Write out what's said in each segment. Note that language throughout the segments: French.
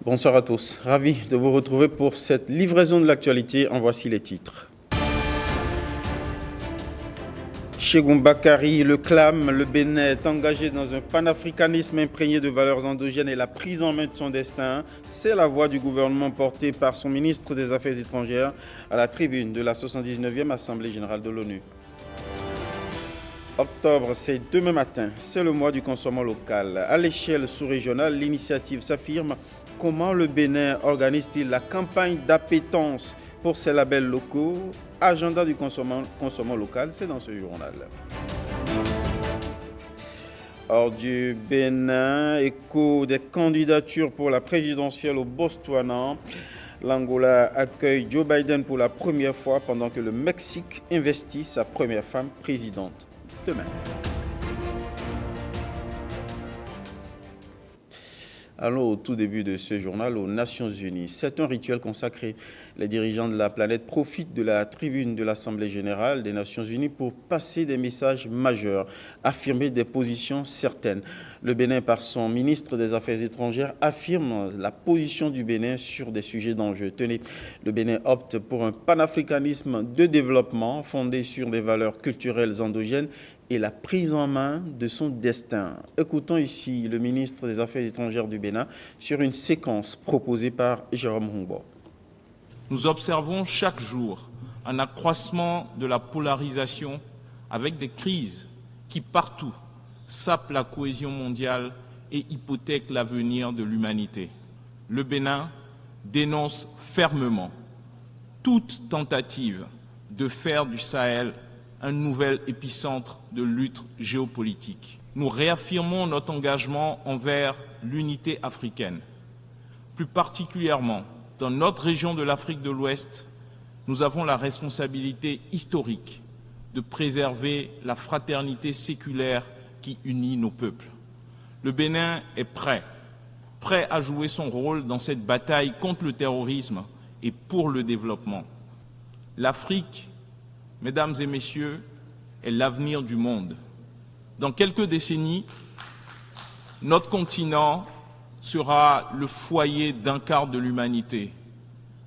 Bonsoir à tous. Ravi de vous retrouver pour cette livraison de l'actualité. En voici les titres. Cheikhoun Bakary le clame, le Bénin est engagé dans un panafricanisme imprégné de valeurs endogènes et la prise en main de son destin. C'est la voix du gouvernement portée par son ministre des Affaires étrangères à la tribune de la 79e Assemblée générale de l'ONU. Octobre, c'est demain matin, c'est le mois du consommant local. À l'échelle sous-régionale, l'initiative s'affirme. Comment le Bénin organise-t-il la campagne d'appétence pour ses labels locaux? Agenda du consommant local, c'est dans ce journal. Hors du Bénin, écho des candidatures pour la présidentielle au Botswana. L'Angola accueille Joe Biden pour la première fois pendant que le Mexique investit sa première femme présidente demain. Allons au tout début de ce journal aux Nations Unies. C'est un rituel consacré. Les dirigeants de la planète profitent de la tribune de l'Assemblée générale des Nations Unies pour passer des messages majeurs, affirmer des positions certaines. Le Bénin, par son ministre des Affaires étrangères, affirme la position du Bénin sur des sujets d'enjeu. Tenez, le Bénin opte pour un panafricanisme de développement fondé sur des valeurs culturelles endogènes et la prise en main de son destin. Écoutons ici le ministre des Affaires étrangères du Bénin sur une séquence proposée par Jérôme Humbo. Nous observons chaque jour un accroissement de la polarisation avec des crises qui partout sapent la cohésion mondiale et hypothèquent l'avenir de l'humanité. Le Bénin dénonce fermement toute tentative de faire du Sahel un nouvel épicentre de lutte géopolitique. Nous réaffirmons notre engagement envers l'unité africaine. Plus particulièrement, dans notre région de l'Afrique de l'Ouest, nous avons la responsabilité historique de préserver la fraternité séculaire qui unit nos peuples. Le Bénin est prêt à jouer son rôle dans cette bataille contre le terrorisme et pour le développement. L'Afrique, mesdames et messieurs, est l'avenir du monde. Dans quelques décennies, notre continent sera le foyer d'un quart de l'humanité.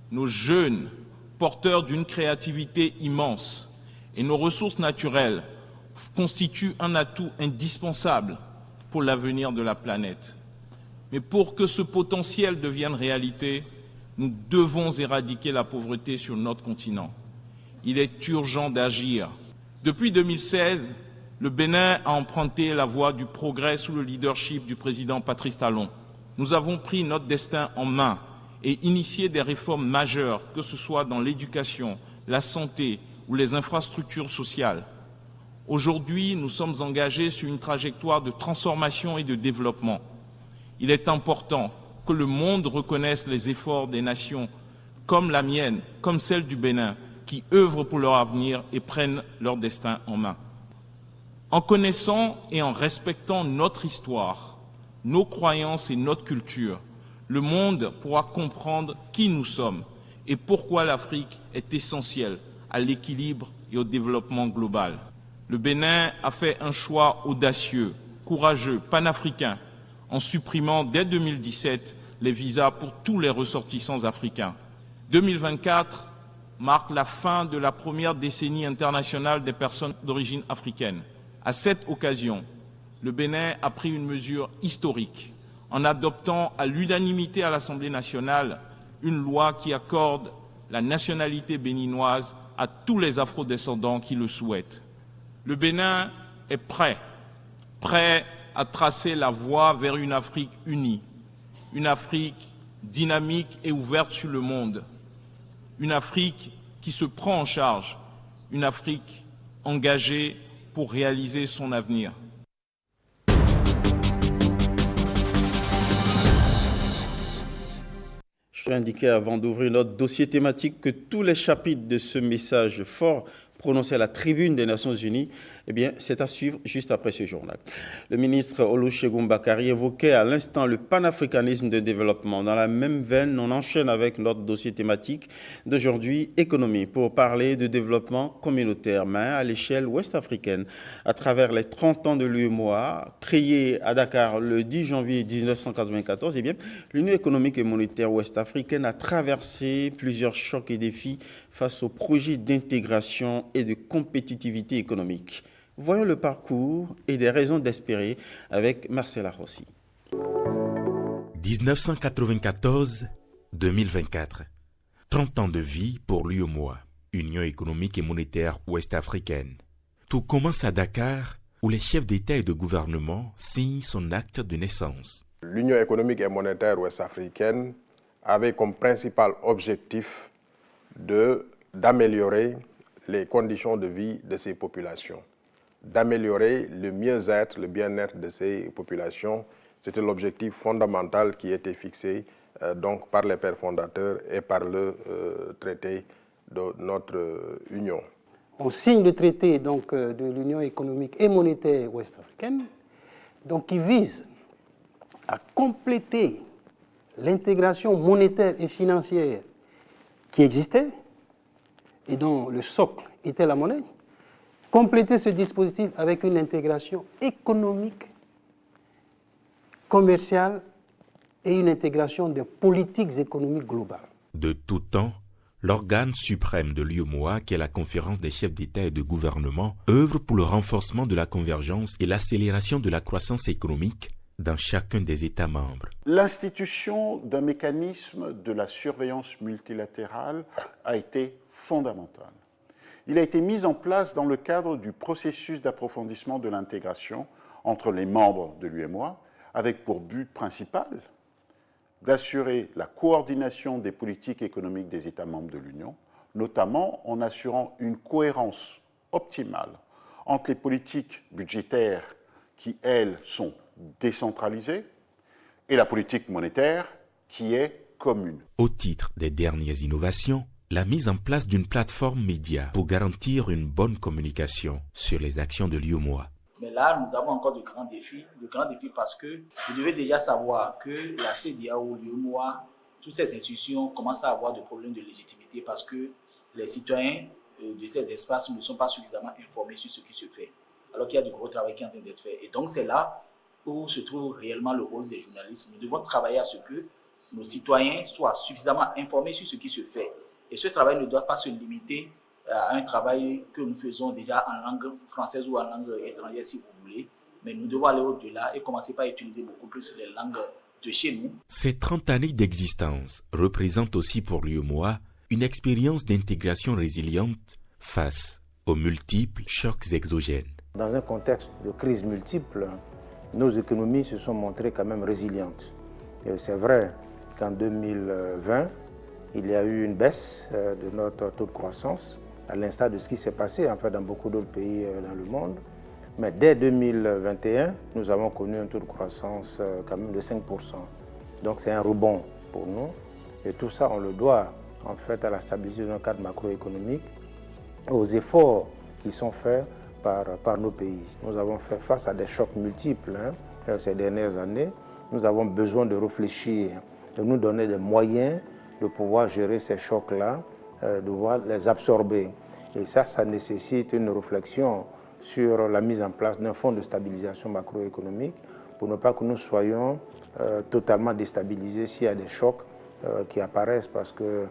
Nos jeunes, porteurs d'une créativité immense, et nos ressources naturelles constituent un atout indispensable pour l'avenir de la planète. Mais pour que ce potentiel devienne réalité, nous devons éradiquer la pauvreté sur notre continent. Il est urgent d'agir. Depuis 2016, le Bénin a emprunté la voie du progrès sous le leadership du président Patrice Talon. Nous avons pris notre destin en main et initié des réformes majeures, que ce soit dans l'éducation, la santé ou les infrastructures sociales. Aujourd'hui, nous sommes engagés sur une trajectoire de transformation et de développement. Il est important que le monde reconnaisse les efforts des nations comme la mienne, comme celle du Bénin, qui œuvrent pour leur avenir et prennent leur destin en main. En connaissant et en respectant notre histoire, nos croyances et notre culture, le monde pourra comprendre qui nous sommes et pourquoi l'Afrique est essentielle à l'équilibre et au développement global. Le Bénin a fait un choix audacieux, courageux, panafricain, en supprimant dès 2017 les visas pour tous les ressortissants africains. 2024 marque la fin de la première décennie internationale des personnes d'origine africaine. À cette occasion, le Bénin a pris une mesure historique en adoptant à l'unanimité à l'Assemblée nationale une loi qui accorde la nationalité béninoise à tous les afrodescendants qui le souhaitent. Le Bénin est prêt à tracer la voie vers une Afrique unie, une Afrique dynamique et ouverte sur le monde, une Afrique qui se prend en charge, une Afrique engagée pour réaliser son avenir. Je dois indiquer avant d'ouvrir notre dossier thématique que tous les chapitres de ce message fort prononcé à la tribune des Nations Unies Eh bien, c'est à suivre juste après ce journal. Le ministre Olusegun Bakari évoquait à l'instant le panafricanisme de développement. Dans la même veine, on enchaîne avec notre dossier thématique d'aujourd'hui, économie, pour parler de développement communautaire, mais à l'échelle ouest-africaine. À travers les 30 ans de l'UEMOA, créé à Dakar le 10 janvier 1994, eh bien, l'Union économique et monétaire ouest-africaine a traversé plusieurs chocs et défis face aux projets d'intégration et de compétitivité économique. Voyons le parcours et des raisons d'espérer avec Marcela Rossi. 1994-2024. 30 ans de vie pour l'UEMOA, Union économique et monétaire ouest-africaine. Tout commence à Dakar, où les chefs d'État et de gouvernement signent son acte de naissance. L'Union économique et monétaire ouest-africaine avait comme principal objectif d'améliorer les conditions de vie de ces populations, d'améliorer le mieux-être, le bien-être de ces populations. C'était l'objectif fondamental qui était fixé donc par les pères fondateurs et par le traité de notre Union. On signe le traité donc, de l'Union économique et monétaire ouest-africaine, donc, qui vise à compléter l'intégration monétaire et financière qui existait et dont le socle était la monnaie, compléter ce dispositif avec une intégration économique, commerciale et une intégration des politiques économiques globales. De tout temps, l'organe suprême de l'UEMOA, qui est la conférence des chefs d'État et de gouvernement, œuvre pour le renforcement de la convergence et l'accélération de la croissance économique dans chacun des États membres. L'institution d'un mécanisme de la surveillance multilatérale a été fondamentale. Il a été mis en place dans le cadre du processus d'approfondissement de l'intégration entre les membres de l'UEMOA, avec pour but principal d'assurer la coordination des politiques économiques des États membres de l'Union, notamment en assurant une cohérence optimale entre les politiques budgétaires qui, elles, sont décentralisées et la politique monétaire qui est commune. Au titre des dernières innovations, la mise en place d'une plateforme média pour garantir une bonne communication sur les actions de l'UEMOA. Mais là, nous avons encore de grands défis parce que vous devez déjà savoir que la CEDEAO, l'UEMOA, toutes ces institutions commencent à avoir des problèmes de légitimité parce que les citoyens de ces espaces ne sont pas suffisamment informés sur ce qui se fait, alors qu'il y a du gros travail qui est en train d'être fait. Et donc, c'est là où se trouve réellement le rôle des journalistes. Nous devons travailler à ce que nos citoyens soient suffisamment informés sur ce qui se fait. Et ce travail ne doit pas se limiter à un travail que nous faisons déjà en langue française ou en langue étrangère, si vous voulez. Mais nous devons aller au-delà et commencer par utiliser beaucoup plus les langues de chez nous. Ces 30 années d'existence représentent aussi pour l'UEMOA une expérience d'intégration résiliente face aux multiples chocs exogènes. Dans un contexte de crise multiple, nos économies se sont montrées quand même résilientes. Et c'est vrai qu'en 2020, il y a eu une baisse de notre taux de croissance, à l'instar de ce qui s'est passé en fait, dans beaucoup d'autres pays dans le monde. Mais dès 2021, nous avons connu un taux de croissance quand même de 5%. Donc c'est un rebond pour nous. Et tout ça, on le doit en fait à la stabilité d'un cadre macroéconomique, aux efforts qui sont faits par nos pays. Nous avons fait face à des chocs multiples ces dernières années. Nous avons besoin de réfléchir, de nous donner des moyens de pouvoir gérer ces chocs-là, de pouvoir les absorber. Et ça nécessite une réflexion sur la mise en place d'un fonds de stabilisation macroéconomique pour ne pas que nous soyons totalement déstabilisés s'il y a des chocs qui apparaissent parce qu'il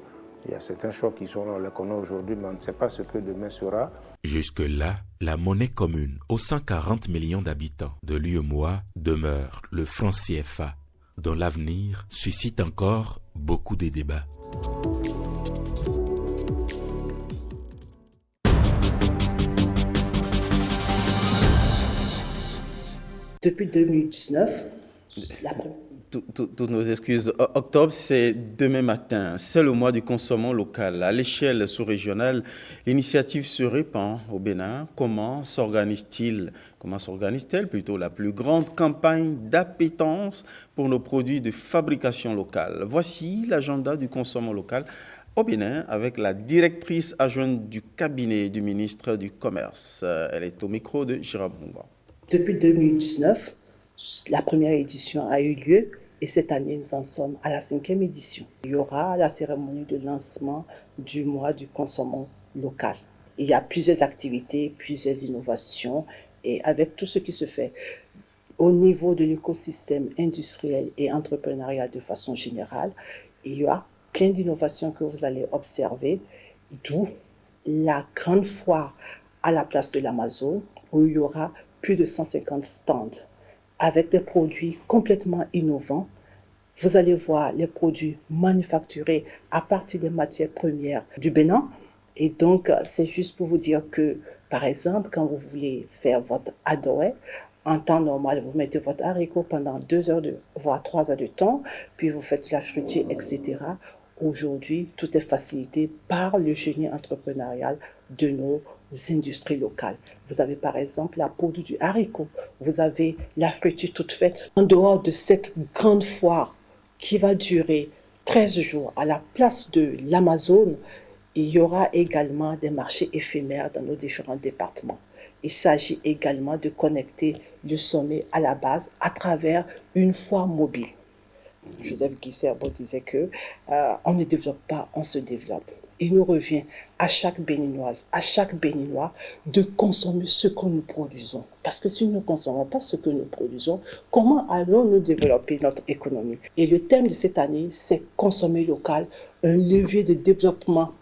y a certains chocs qui sont là, on les connaît aujourd'hui, mais on ne sait pas ce que demain sera. Jusque-là, la monnaie commune aux 140 millions d'habitants de l'UEMOA demeure le franc CFA, dont l'avenir suscite encore beaucoup de débats. Depuis 2019, toutes nos excuses. Octobre, c'est demain matin. C'est le mois du consommant local. À l'échelle sous-régionale, l'initiative se répand au Bénin. Comment s'organise-t-elle plutôt la plus grande campagne d'appétence pour nos produits de fabrication locale? Voici l'agenda du consommant local au Bénin avec la directrice adjointe du cabinet du ministre du Commerce. Elle est au micro de Gérard Boumba. Depuis 2019, la première édition a eu lieu et cette année, nous en sommes à la 5e édition. Il y aura la cérémonie de lancement du mois du consommant local. Il y a plusieurs activités, plusieurs innovations et avec tout ce qui se fait au niveau de l'écosystème industriel et entrepreneurial de façon générale, il y a plein d'innovations que vous allez observer, d'où la grande foire à la place de l'Amazon où il y aura plus de 150 stands avec des produits complètement innovants. Vous allez voir les produits manufacturés à partir des matières premières du Bénin. Et donc, c'est juste pour vous dire que, par exemple, quand vous voulez faire votre adoé, en temps normal, vous mettez votre haricot pendant 2 heures, voire 3 heures de temps, puis vous faites la fruitier, etc. Aujourd'hui, tout est facilité par le génie entrepreneurial de nos industries locales. Vous avez par exemple la poudre du haricot, vous avez la fruitier toute faite. En dehors de cette grande foire qui va durer 13 jours à la place de l'Amazon, il y aura également des marchés éphémères dans nos différents départements. Il s'agit également de connecter le sommet à la base à travers une foire mobile. Joseph Guisserbo disait que on ne développe pas, on se développe. Il nous revient à chaque Béninoise, à chaque Béninois de consommer ce que nous produisons. Parce que si nous ne consommons pas ce que nous produisons, comment allons-nous développer notre économie? Et le thème de cette année, c'est consommer local, un levier de développement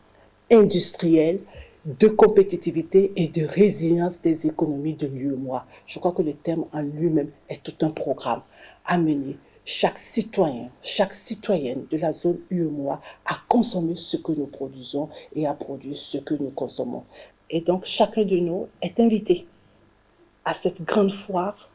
industriel, de compétitivité et de résilience des économies de l'UEMOA. Je crois que le thème en lui-même est tout un programme à mener chaque citoyen, chaque citoyenne de la zone UEMOA à consommer ce que nous produisons et à produire ce que nous consommons. Et donc, chacun de nous est invité à cette grande foire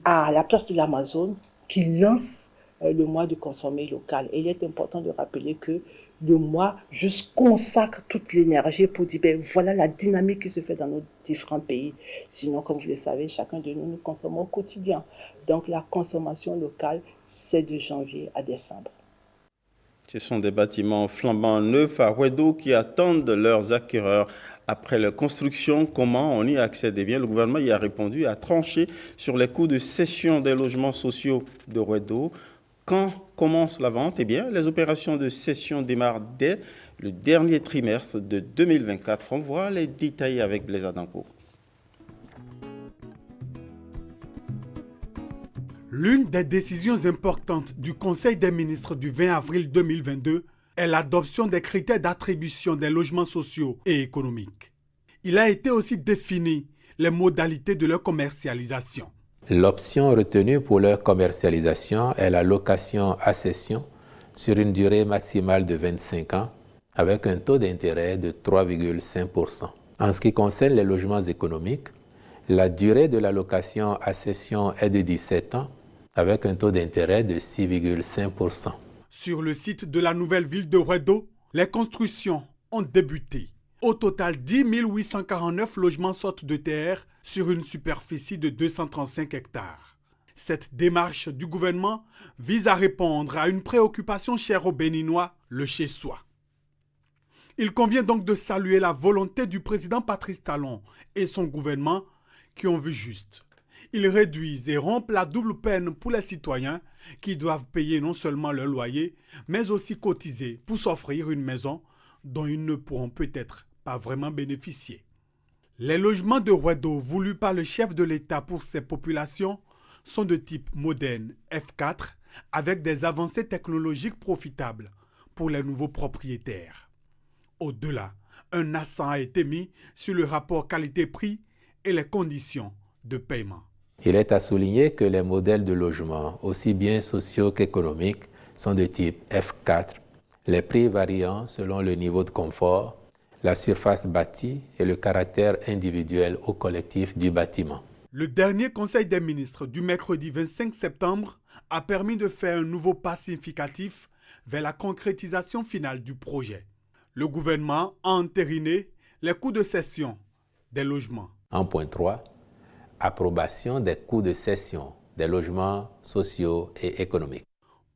à la place de l'Amazon qui lance le mois de consommer local. Et il est important de rappeler que le mois juste consacre toute l'énergie pour dire, ben, voilà la dynamique qui se fait dans nos différents pays. Sinon, comme vous le savez, chacun de nous, nous consommons au quotidien. Donc, la consommation locale, c'est de janvier à décembre. Ce sont des bâtiments flambant neufs à Ouedo qui attendent leurs acquéreurs. Après leur construction, comment on y accède? Eh bien, le gouvernement y a répondu, a tranché sur les coûts de cession des logements sociaux de Ouedo. Quand commence la vente? Eh bien, les opérations de cession démarrent dès le dernier trimestre de 2024. On voit les détails avec Blaise Adanko. L'une des décisions importantes du Conseil des ministres du 20 avril 2022 est l'adoption des critères d'attribution des logements sociaux et économiques. Il a été aussi défini les modalités de leur commercialisation. L'option retenue pour leur commercialisation est la location à cession sur une durée maximale de 25 ans avec un taux d'intérêt de 3,5%. En ce qui concerne les logements économiques, la durée de la location à cession est de 17 ans avec un taux d'intérêt de 6,5%. Sur le site de la nouvelle ville de Ouedo, les constructions ont débuté. Au total, 10 849 logements sortent de terre sur une superficie de 235 hectares. Cette démarche du gouvernement vise à répondre à une préoccupation chère aux Béninois, le chez-soi. Il convient donc de saluer la volonté du président Patrice Talon et son gouvernement qui ont vu juste. Ils réduisent et rompent la double peine pour les citoyens qui doivent payer non seulement leur loyer, mais aussi cotiser pour s'offrir une maison dont ils ne pourront peut-être pas vraiment bénéficier. Les logements de Ouedo voulus par le chef de l'État pour ces populations sont de type moderne F4 avec des avancées technologiques profitables pour les nouveaux propriétaires. Au-delà, un accent a été mis sur le rapport qualité-prix et les conditions de paiement. Il est à souligner que les modèles de logement, aussi bien sociaux qu'économiques, sont de type F4, les prix variant selon le niveau de confort, la surface bâtie et le caractère individuel ou collectif du bâtiment. Le dernier Conseil des ministres du mercredi 25 septembre a permis de faire un nouveau pas significatif vers la concrétisation finale du projet. Le gouvernement a entériné les coûts de cession des logements. En point 3, approbation des coûts de cession des logements sociaux et économiques.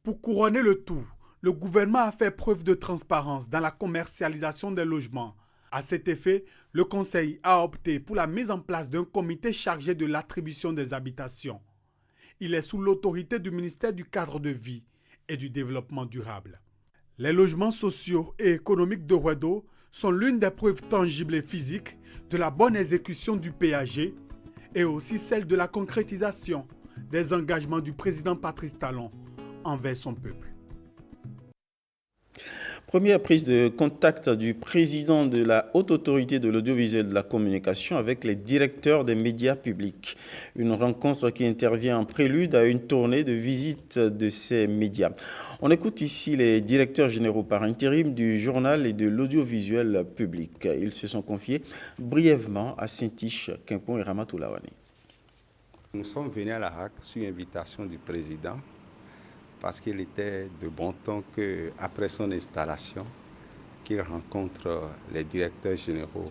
Pour couronner le tout, le gouvernement a fait preuve de transparence dans la commercialisation des logements. À cet effet, le Conseil a opté pour la mise en place d'un comité chargé de l'attribution des habitations. Il est sous l'autorité du ministère du Cadre de vie et du Développement durable. Les logements sociaux et économiques de Wedo sont l'une des preuves tangibles et physiques de la bonne exécution du PAG et aussi celle de la concrétisation des engagements du président Patrice Talon envers son peuple. Première prise de contact du président de la Haute Autorité de l'Audiovisuel et de la Communication avec les directeurs des médias publics. Une rencontre qui intervient en prélude à une tournée de visite de ces médias. On écoute ici les directeurs généraux par intérim du journal et de l'audiovisuel public. Ils se sont confiés brièvement à Saint-Tiche, Quimpon et Ramatoulawane. Nous sommes venus à la RAC sur invitation du président parce qu'il était de bon ton qu'après son installation, qu'il rencontre les directeurs généraux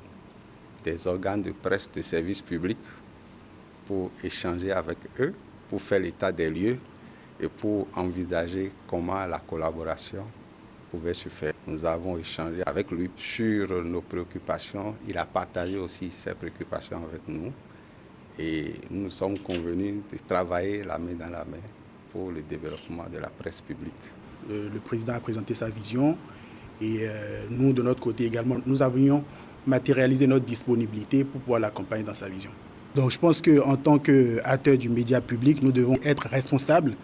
des organes de presse de services publics pour échanger avec eux, pour faire l'état des lieux et pour envisager comment la collaboration pouvait se faire. Nous avons échangé avec lui sur nos préoccupations. Il a partagé aussi ses préoccupations avec nous et nous sommes convenus de travailler la main dans la main pour le développement de la presse publique. Le président a présenté sa vision et nous, de notre côté également, nous avions matérialisé notre disponibilité pour pouvoir l'accompagner dans sa vision. Donc je pense qu'en tant qu'acteurs du média public, nous devons être responsables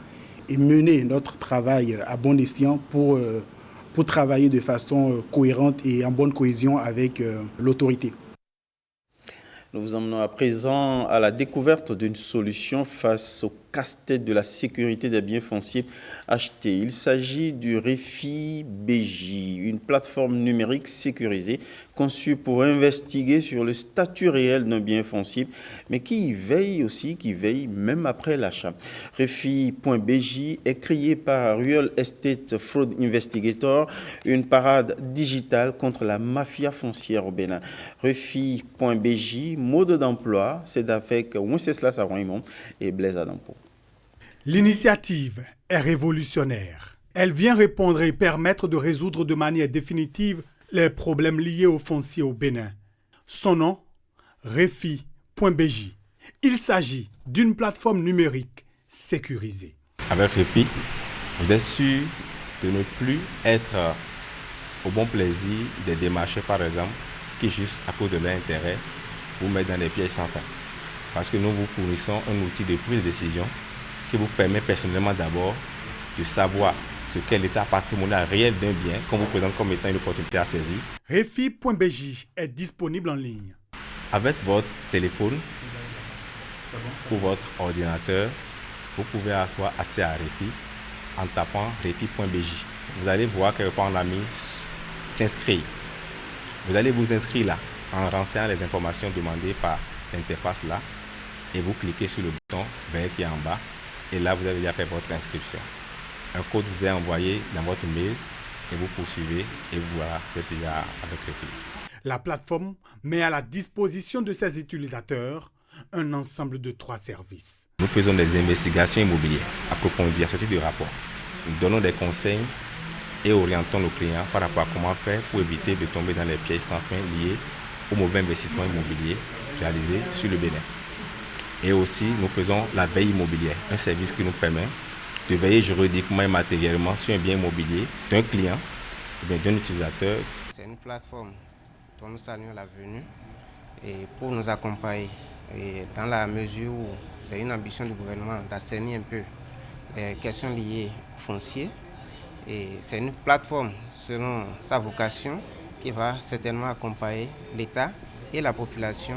et mener notre travail à bon escient pour travailler de façon cohérente et en bonne cohésion avec l'autorité. Nous vous emmenons à présent à la découverte d'une solution face au casse-tête de la sécurité des biens fonciers achetés. Il s'agit du REFI BJ, une plateforme numérique sécurisée conçue pour investiguer sur le statut réel d'un bien foncier, mais qui veille même après l'achat. REFI.BJ est créé par Real Estate Fraud Investigator, une parade digitale contre la mafia foncière au Bénin. REFI.BJ, mode d'emploi, c'est avec Wenceslas Saroimon et Blaise Adampo. L'initiative est révolutionnaire. Elle vient répondre et permettre de résoudre de manière définitive les problèmes liés au foncier au Bénin. Son nom, Refi.BJ. Il s'agit d'une plateforme numérique sécurisée. Avec Refi, vous êtes sûr de ne plus être au bon plaisir des démarchés, par exemple, qui, juste à cause de leur intérêt, vous mettent dans des pièges sans fin. Parce que nous vous fournissons un outil de prise de décision qui vous permet personnellement d'abord de savoir ce qu'est l'état patrimonial réel d'un bien qu'on vous présente comme étant une opportunité à saisir. Refi.BJ est disponible en ligne. Avec votre téléphone ou votre ordinateur, vous pouvez avoir accès à Refi en tapant Refi.BJ. Vous allez voir quelque part on a mis s'inscrire. Vous allez vous inscrire là en renseignant les informations demandées par l'interface là et vous cliquez sur le bouton vert qui est en bas. Et là, vous avez déjà fait votre inscription. Un code vous est envoyé dans votre mail et vous poursuivez et voilà, vous êtes déjà avec Refi. La plateforme met à la disposition de ses utilisateurs un ensemble de 3 services. Nous faisons des investigations immobilières approfondies à ce type de rapport. Nous donnons des conseils et orientons nos clients par rapport à comment faire pour éviter de tomber dans les pièges sans fin liés au mauvais investissement immobilier réalisé sur le Bénin. Et aussi, nous faisons la veille immobilière, un service qui nous permet de veiller juridiquement et matériellement sur un bien immobilier d'un client ou bien d'un utilisateur. C'est une plateforme dont nous saluons la venue et pour nous accompagner. Et dans la mesure où c'est une ambition du gouvernement d'assainir un peu les questions liées au foncier. Et c'est une plateforme, selon sa vocation, qui va certainement accompagner l'État et la population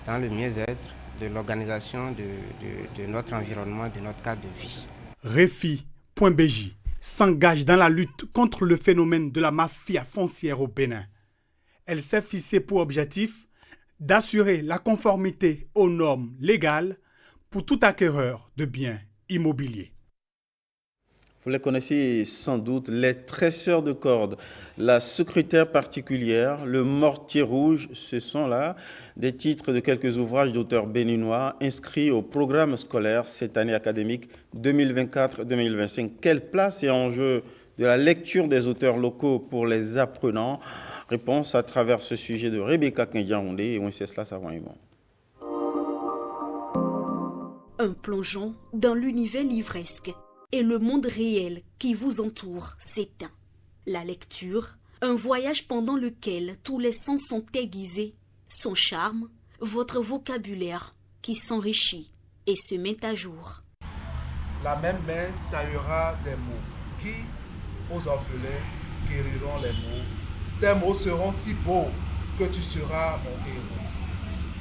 dans le mieux-être de l'organisation de notre environnement, de notre cadre de vie. Refi.BJ s'engage dans la lutte contre le phénomène de la mafia foncière au Bénin. Elle s'est fixée pour objectif d'assurer la conformité aux normes légales pour tout acquéreur de biens immobiliers. Vous les connaissez sans doute, les tresseurs de cordes, la secrétaire particulière, le mortier rouge, ce sont là des titres de quelques ouvrages d'auteurs béninois inscrits au programme scolaire cette année académique 2024-2025. Quelle place et enjeu de la lecture des auteurs locaux pour les apprenants. Réponse à travers ce sujet de Rebecca Kendiaoundé et Wenceslas Savoyemon. Un plongeon dans l'univers livresque et le monde réel qui vous entoure s'éteint. La lecture, un voyage pendant lequel tous les sens sont aiguisés, son charme, votre vocabulaire qui s'enrichit et se met à jour. La même main taillera des mots qui, aux orphelins, guériront les mots. Tes mots seront si beaux que tu seras mon héros.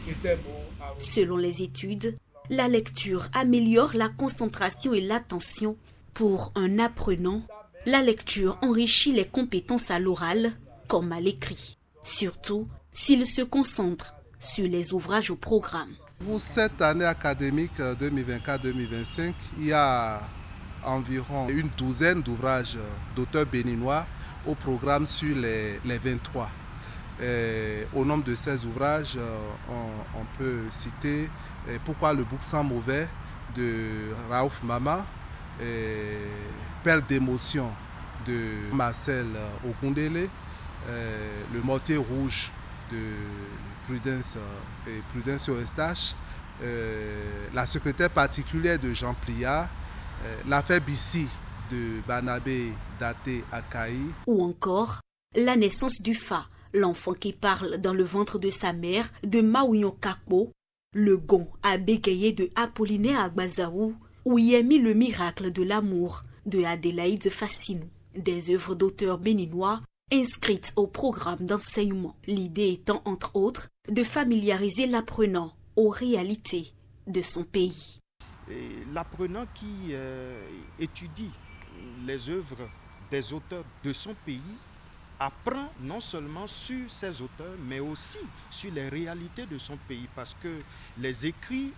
Et tes mots... Selon les études, la lecture améliore la concentration et l'attention. Pour un apprenant, la lecture enrichit les compétences à l'oral comme à l'écrit, surtout s'il se concentre sur les ouvrages au programme. Pour cette année académique 2024-2025, il y a environ une douzaine d'ouvrages d'auteurs béninois au programme sur les 23. Au nombre de ces ouvrages, on peut citer Pourquoi le bouc sent mauvais de Raouf Mama, Perle d'émotion de Marcel Okundele, Le mortier rouge de Prudence Eustache, La secrétaire particulière de Jean Pliard, L'affaire Bissi de Barnabé Daté Akaï. Ou encore La naissance du Fa, l'enfant qui parle dans le ventre de sa mère de Maouyon Kakpo, Le Gon à bégayer de Apollinaire Agbazaou, où y est mis le miracle de l'amour de Adélaïde Fassinou. Des œuvres d'auteurs béninois inscrites au programme d'enseignement. L'idée étant, entre autres, de familiariser l'apprenant aux réalités de son pays. L'apprenant qui étudie les œuvres des auteurs de son pays apprend non seulement sur ces auteurs, mais aussi sur les réalités de son pays, parce que les écrits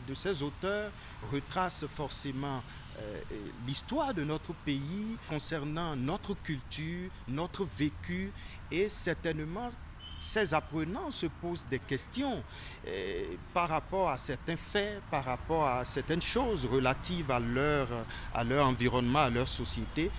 de ces auteurs retracent forcément l'histoire de notre pays concernant notre culture, notre vécu, et certainement ces apprenants se posent des questions par rapport à certains faits, par rapport à certaines choses relatives à leur environnement, à leur société,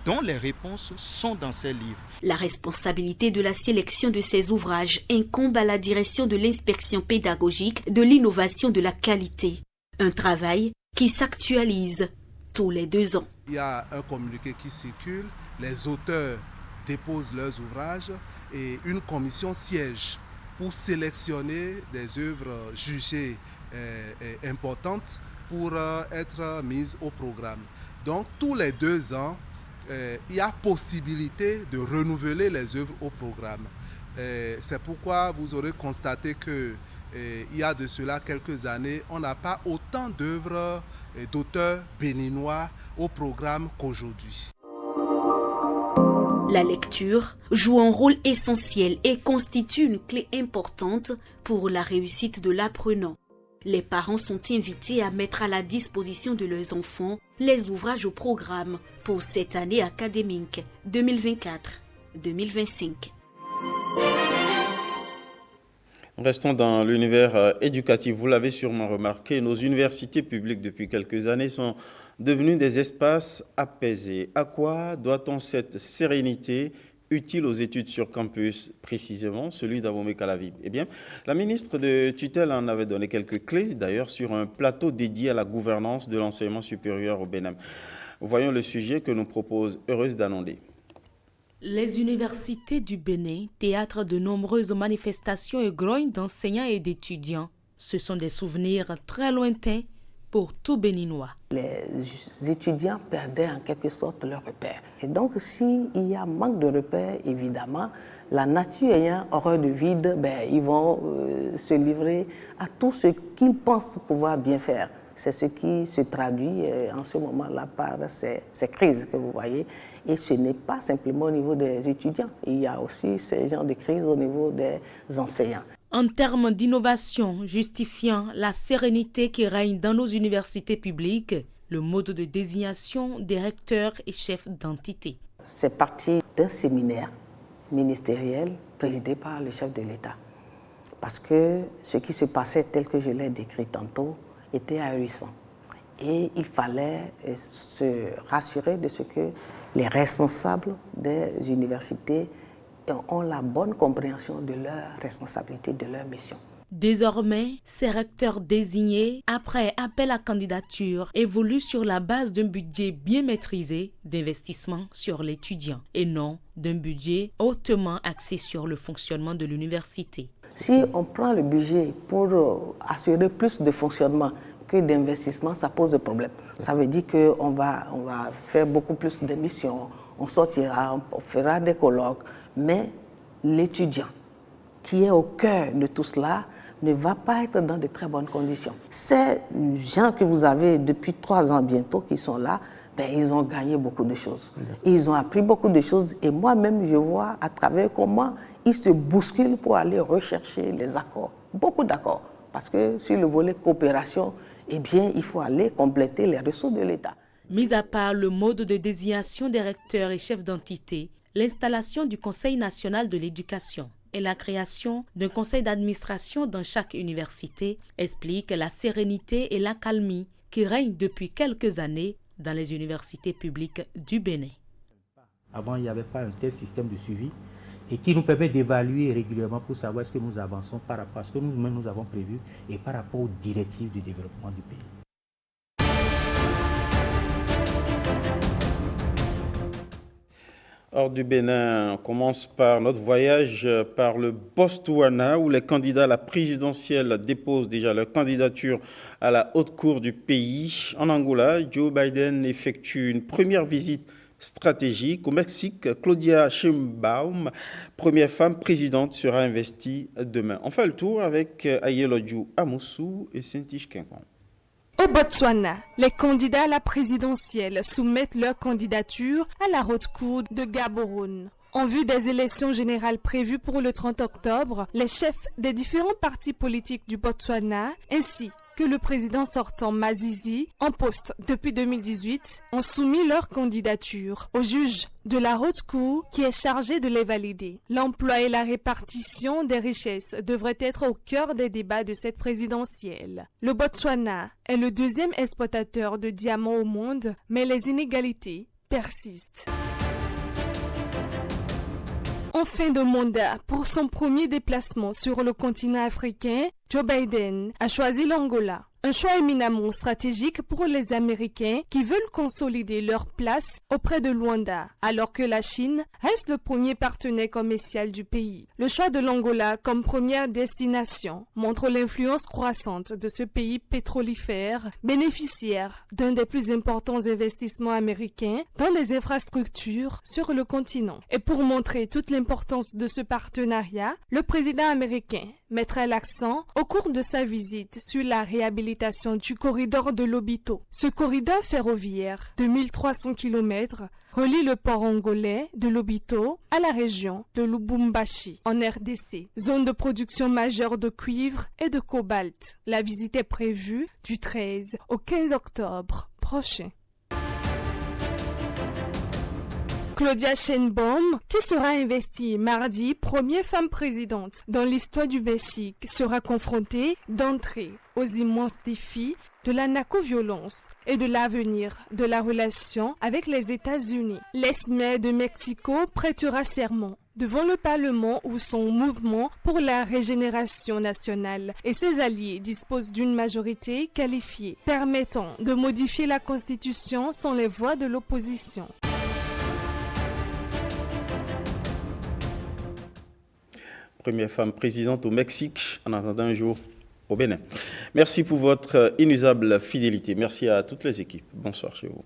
dont les réponses sont dans ces livres. La responsabilité de la sélection de ces ouvrages incombe à la direction de l'inspection pédagogique de l'innovation de la qualité. Un travail qui s'actualise tous les 2 ans. Il y a un communiqué qui circule, les auteurs déposent leurs ouvrages et une commission siège pour sélectionner des œuvres jugées importantes pour être mises au programme. Donc tous les 2 ans, il y a possibilité de renouveler les œuvres au programme. C'est pourquoi vous aurez constaté que il y a de cela quelques années, on n'a pas autant d'œuvres d'auteurs béninois au programme qu'aujourd'hui. La lecture joue un rôle essentiel et constitue une clé importante pour la réussite de l'apprenant. Les parents sont invités à mettre à la disposition de leurs enfants les ouvrages au programme pour cette année académique 2024-2025. Restons dans l'univers éducatif. Vous l'avez sûrement remarqué, nos universités publiques depuis quelques années sont devenues des espaces apaisés. À quoi doit-on cette sérénité utile aux études sur campus, précisément celui d'Abomey Calavi? Eh bien, la ministre de tutelle en avait donné quelques clés, d'ailleurs, sur un plateau dédié à la gouvernance de l'enseignement supérieur au Bénin. Voyons le sujet que nous propose Heureuse Danondé. Les universités du Bénin, théâtre de nombreuses manifestations et grognes d'enseignants et d'étudiants, ce sont des souvenirs très lointains pour tout Béninois. Les étudiants perdaient en quelque sorte leur repère. Et donc, s'il y a manque de repères, évidemment, la nature ayant horreur de vide, ils vont se livrer à tout ce qu'ils pensent pouvoir bien faire. C'est ce qui se traduit en ce moment-là par ces crises que vous voyez. Et ce n'est pas simplement au niveau des étudiants. Il y a aussi ces genres de crises au niveau des enseignants. En termes d'innovation justifiant la sérénité qui règne dans nos universités publiques, le mode de désignation des recteurs et chefs d'entité. C'est parti d'un séminaire ministériel présidé par le chef de l'État. Parce que ce qui se passait tel que je l'ai décrit tantôt était ahurissant. Et il fallait se rassurer de ce que les responsables des universités ont la bonne compréhension de leurs responsabilités, de leur mission. Désormais, ces recteurs désignés, après appel à candidature, évoluent sur la base d'un budget bien maîtrisé d'investissement sur l'étudiant et non d'un budget hautement axé sur le fonctionnement de l'université. Si on prend le budget pour assurer plus de fonctionnement que d'investissement, ça pose des problèmes. Ça veut dire qu'on va faire beaucoup plus d'émissions, on sortira, on fera des colloques, mais l'étudiant qui est au cœur de tout cela ne va pas être dans de très bonnes conditions. Ces gens que vous avez depuis 3 ans bientôt qui sont là, ils ont gagné beaucoup de choses. Ils ont appris beaucoup de choses et moi-même, je vois à travers comment ils se bousculent pour aller rechercher les accords. Beaucoup d'accords. Parce que sur le volet coopération, il faut aller compléter les ressources de l'État. Mis à part le mode de désignation des recteurs et chefs d'entité, l'installation du Conseil national de l'éducation et la création d'un conseil d'administration dans chaque université expliquent la sérénité et l'accalmie qui règnent depuis quelques années dans les universités publiques du Bénin. Avant, il n'y avait pas un tel système de suivi et qui nous permet d'évaluer régulièrement pour savoir est-ce que nous avançons par rapport à ce que nous-mêmes nous avons prévu et par rapport aux directives du développement du pays. Hors du Bénin, on commence par notre voyage par le Botswana où les candidats à la présidentielle déposent déjà leur candidature à la haute cour du pays. En Angola, Joe Biden effectue une première visite stratégique au Mexique. Claudia Sheinbaum, première femme présidente, sera investie demain. On fait le tour avec Ayelodju Amoussou et Sintich Kinkon. Au Botswana, les candidats à la présidentielle soumettent leur candidature à la haute cour de Gaborone. En vue des élections générales prévues pour le 30 octobre, les chefs des différents partis politiques du Botswana, ainsi que le président sortant Mazizi, en poste depuis 2018, ont soumis leur candidature au juge de la haute cour qui est chargé de les valider. L'emploi et la répartition des richesses devraient être au cœur des débats de cette présidentielle. Le Botswana est le 2e exportateur de diamants au monde, mais les inégalités persistent. En fin de mandat, pour son premier déplacement sur le continent africain, Joe Biden a choisi l'Angola. Un choix éminemment stratégique pour les Américains qui veulent consolider leur place auprès de Luanda, alors que la Chine reste le premier partenaire commercial du pays. Le choix de l'Angola comme première destination montre l'influence croissante de ce pays pétrolifère, bénéficiaire d'un des plus importants investissements américains dans les infrastructures sur le continent. Et pour montrer toute l'importance de ce partenariat, le président américain mettra l'accent au cours de sa visite sur la réhabilitation du corridor de Lobito. Ce corridor ferroviaire de 1300 km relie le port angolais de Lobito à la région de Lubumbashi en RDC, zone de production majeure de cuivre et de cobalt. La visite est prévue du 13 au 15 octobre prochain. Claudia Sheinbaum, qui sera investie mardi, première femme présidente dans l'histoire du Mexique, sera confrontée d'entrée aux immenses défis de la narcoviolence et de l'avenir de la relation avec les États-Unis. L'ex-maire de Mexico prêtera serment devant le Parlement où son mouvement pour la régénération nationale et ses alliés disposent d'une majorité qualifiée, permettant de modifier la Constitution sans les voix de l'opposition. Première femme présidente au Mexique, en attendant un jour au Bénin. Merci pour votre inusable fidélité. Merci à toutes les équipes. Bonsoir chez vous.